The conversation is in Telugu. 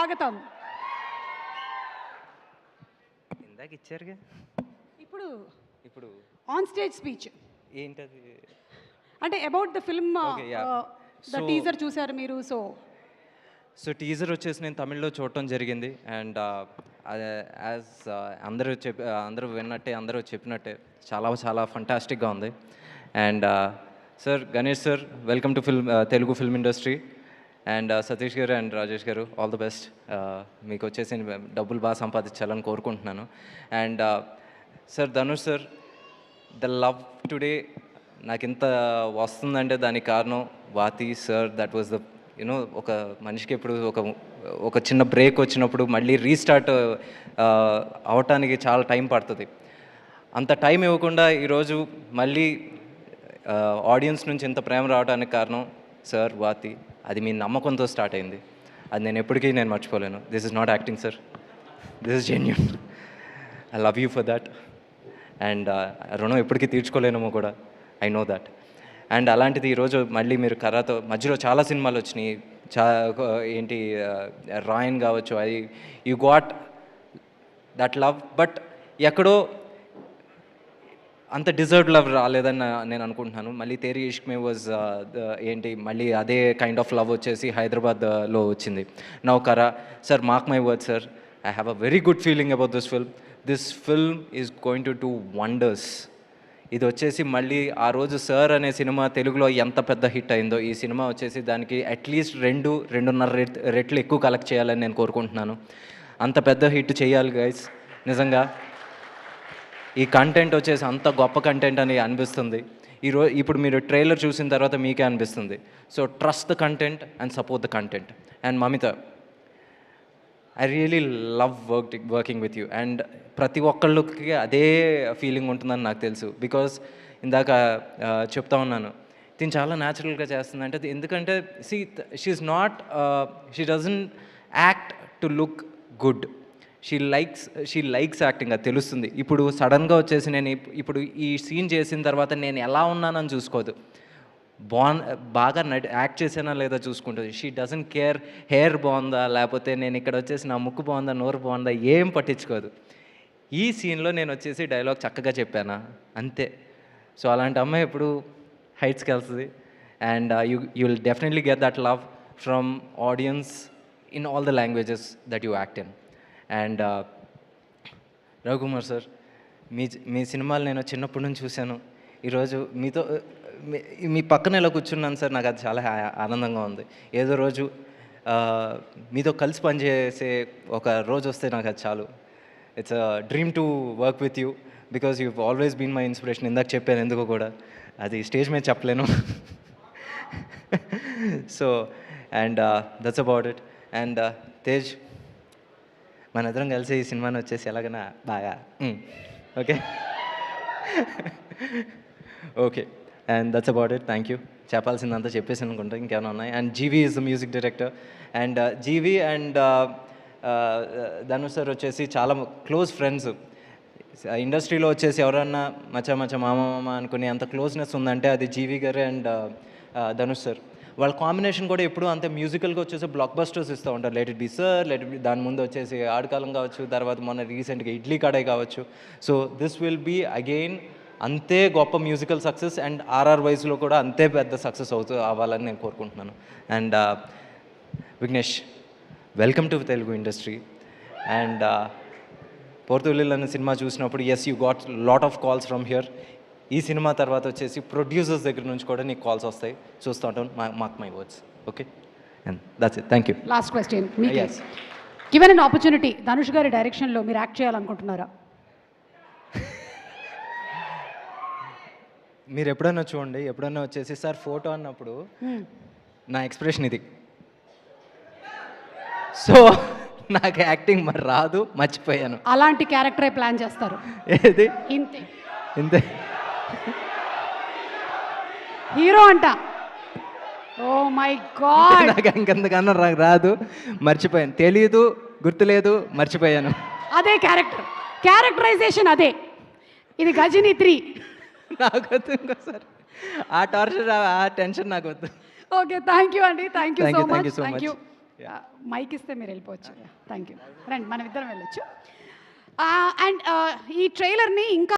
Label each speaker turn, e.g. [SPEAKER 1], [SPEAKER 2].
[SPEAKER 1] స్వాగతం.
[SPEAKER 2] ఇందాక ఇచ్చారుగా.
[SPEAKER 1] ఇప్పుడు
[SPEAKER 2] ఇప్పుడు
[SPEAKER 1] ఆన్ స్టేజ్ స్పీచ్
[SPEAKER 2] ఏంటది?
[SPEAKER 1] అంటే about the film,
[SPEAKER 2] Okay, yeah.
[SPEAKER 1] The teaser చూసారు మీరు.
[SPEAKER 2] సో టీజర్ వచ్చేసి నేను తమిళ్లో చూడటం జరిగింది. అండ్ యాజ్ అందరూ విన్నట్టే, అందరూ చెప్పినట్టే చాలా చాలా ఫంటాస్టిక్గా ఉంది. And sir, Ganesh sir, welcome to Telugu film industry. And Satish గారు అండ్ రాజేష్ గారు, ఆల్ ది బెస్ట్. మీకు వచ్చేసి డబ్బులు బాగా సంపాదించాలని కోరుకుంటున్నాను. And sir, Dhanush sir, the love today నాకు ఇంత వస్తుందంటే దానికి కారణం వాతి సార్. దట్ వాజ్ ద ఒక మనిషికి ఎప్పుడు ఒక చిన్న బ్రేక్ వచ్చినప్పుడు మళ్ళీ రీస్టార్ట్ అవటానికి చాలా టైం పడుతుంది. అంత టైం ఇవ్వకుండా ఈరోజు మళ్ళీ ఆడియన్స్ నుంచి ఇంత ప్రేమ రావడానికి కారణం సార్, వాతి. అది మీ నమ్మకంతో స్టార్ట్ అయింది. అది నేను ఎప్పటికీ మర్చిపోలేను. This is not acting sir, this is genuine. I love you for that. And రుణం ఎప్పటికీ తీర్చుకోలేనేమో కూడా, ఐ నో దట్. అండ్ అలాంటిది ఈరోజు మళ్ళీ మీరు కర్రతో, మధ్యలో చాలా సినిమాలు వచ్చినాయి, ఏంటి రాయన్ కావచ్చు, అది you got that love. But ఎక్కడో అంత డిజర్వ్డ్ లవ్ రాలేదని నేను అనుకుంటున్నాను. మళ్ళీ తేరీ ఇష్క్ మే వాజ్ ఏంటి మళ్ళీ అదే కైండ్ ఆఫ్ లవ్ వచ్చేసి హైదరాబాద్లో వచ్చింది. నౌ కరా sir, mark my word sir, I have a very good feeling about this film. This film is going to do wonders. ఇది వచ్చేసి మళ్ళీ ఆ రోజు సార్ అనే సినిమా తెలుగులో ఎంత పెద్ద హిట్ అయిందో, ఈ సినిమా వచ్చేసి దానికి అట్లీస్ట్ 2.5 రెట్లు ఎక్కువ కలెక్ట్ చేయాలని నేను కోరుకుంటున్నాను. అంత పెద్ద హిట్ చేయాలి గైస్. నిజంగా ఈ కంటెంట్ వచ్చేసి అంత గొప్ప కంటెంట్ అని అనిపిస్తుంది. ఇప్పుడు మీరు ట్రైలర్ చూసిన తర్వాత మీకే అనిపిస్తుంది. So trust the content and support the content. And Mamitha, I really love working with you. And ప్రతి ఒక్కళ్ళకి అదే ఫీలింగ్ ఉంటుందని నాకు తెలుసు. బికాజ్ ఇందాక చెప్తా ఉన్నాను, దీన్ని చాలా న్యాచురల్గా చేస్తుందంటే, ఎందుకంటే she doesn't act to look good. She likes acting, అది తెలుస్తుంది. ఇప్పుడు సడన్గా వచ్చేసి నేను ఇప్పుడు ఈ సీన్ చేసిన తర్వాత నేను ఎలా ఉన్నానని చూసుకోదు, బాగా యాక్ట్ చేసానా లేదా చూసుకుంటుంది. షీ డజంట్ కేర్ హెయిర్ బాగుందా, లేకపోతే నేను ఇక్కడ వచ్చేసి నా ముక్కు బాగుందా, నోరు బాగుందా, ఏం పట్టించుకోదు. ఈ సీన్లో నేను వచ్చేసి డైలాగ్ చక్కగా చెప్పానా, అంతే. సో అలాంటి అమ్మాయి ఇప్పుడు హైట్స్కి వెళ్తుంది. And you will definitely get that love from audience in all the languages that you act in. And Ravikumar sir, మీ సినిమాలు నేను చిన్నప్పటి నుంచి చూశాను. ఈరోజు మీ పక్కన ఇలా కూర్చున్నాను సార్, నాకు అది చాలా ఆనందంగా ఉంది. ఏదో రోజు మీతో కలిసి పనిచేసే ఒక రోజు వస్తే నాకు అది చాలు. It's a dream to work with you because you always been my inspiration. ఇందాక చెప్పాను ఎందుకో కూడా, అది స్టేజ్ మీద చెప్పలేను. So and that's about it. And Tej, మన ఇద్దరం కలిసి ఈ సినిమాని వచ్చేసి ఎలాగైనా బాగా okay okay. And that's about it. Thank you. చెప్పాల్సిందంతా చెప్పేసి అనుకుంటా, ఇంకేమైనా ఉన్నాయి. And GV is the music director. And GV and Dhanush sir వచ్చేసి చాలా క్లోజ్ ఫ్రెండ్స్. ఇండస్ట్రీలో వచ్చేసి ఎవరన్నా మచ్చ మామ అనుకునే అంత క్లోజ్నెస్ ఉందంటే అది జీవీ గారు అండ్ ధనుష్ సార్. వాళ్ళ కాంబినేషన్ కూడా ఎప్పుడు అంతే మ్యూజికల్గా వచ్చేసి బ్లాక్ బస్టర్స్ ఇస్తూ ఉంటారు. Let it be sir, let it be, దాని ముందు వచ్చేసి ఆడుకాలం కావచ్చు, తర్వాత మొన్న రీసెంట్గా ఇడ్లీ కడాయి కావచ్చు. So this will be again అంతే గొప్ప మ్యూజికల్ సక్సెస్. అండ్ ఆర్ఆర్ వైజ్లో కూడా అంతే పెద్ద సక్సెస్ అవ్వాలని నేను కోరుకుంటున్నాను. And Vignesh, welcome to Telugu industry. And Portugal అనే సినిమా చూసినప్పుడు yes, you got lot of calls from here. ఈ సినిమా తర్వాత వచ్చేసి ప్రొడ్యూసర్స్ దగ్గర నుంచి కూడా నీకు కాల్స్ వస్తాయి, చూస్తూ ఉంటాను. Mark my words. Okay, and that's it. Thank you.
[SPEAKER 1] Last question, given an opportunity, Dhanush గారి డైరెక్షన్లో మీరు యాక్ట్ చేయాలనుకుంటున్నారా?
[SPEAKER 2] మీరు ఎప్పుడైనా చూడండి, ఎప్పుడైనా వచ్చేసి సార్ ఫోటో అన్నప్పుడు నా ఎక్స్ప్రెషన్ ఇది. సో నాకు యాక్టింగ్ మరి రాదు, మర్చిపోయాను.
[SPEAKER 1] అలాంటి క్యారెక్టరే ప్లాన్ చేస్తారు.
[SPEAKER 2] ఏది
[SPEAKER 1] ఇంతే
[SPEAKER 2] ఇంతే
[SPEAKER 1] హీరో అంట. ఓ మై గాడ్,
[SPEAKER 2] నాకు ఇంకెంతకన్నా నాకు రాదు, మర్చిపోయాను. తెలీదు, గుర్తులేదు, మర్చిపోయాను.
[SPEAKER 1] అదే క్యారెక్టరైజేషన్ అదే. ఇది గజిని 3.
[SPEAKER 2] నాకు వద్దు ఇంకోసారి ఆ టార్చర్, ఆ టెన్షన్ నాకు వద్దు.
[SPEAKER 1] ఓకే, థ్యాంక్ యూ అండి. Thank you so much. Thank you. Mike ఇస్తే మీరు వెళ్ళిపోవచ్చు. Thank you. రండి మనం ఇద్దరం వెళ్ళొచ్చు. అండ్ ఈ ట్రైలర్ని ఇంకా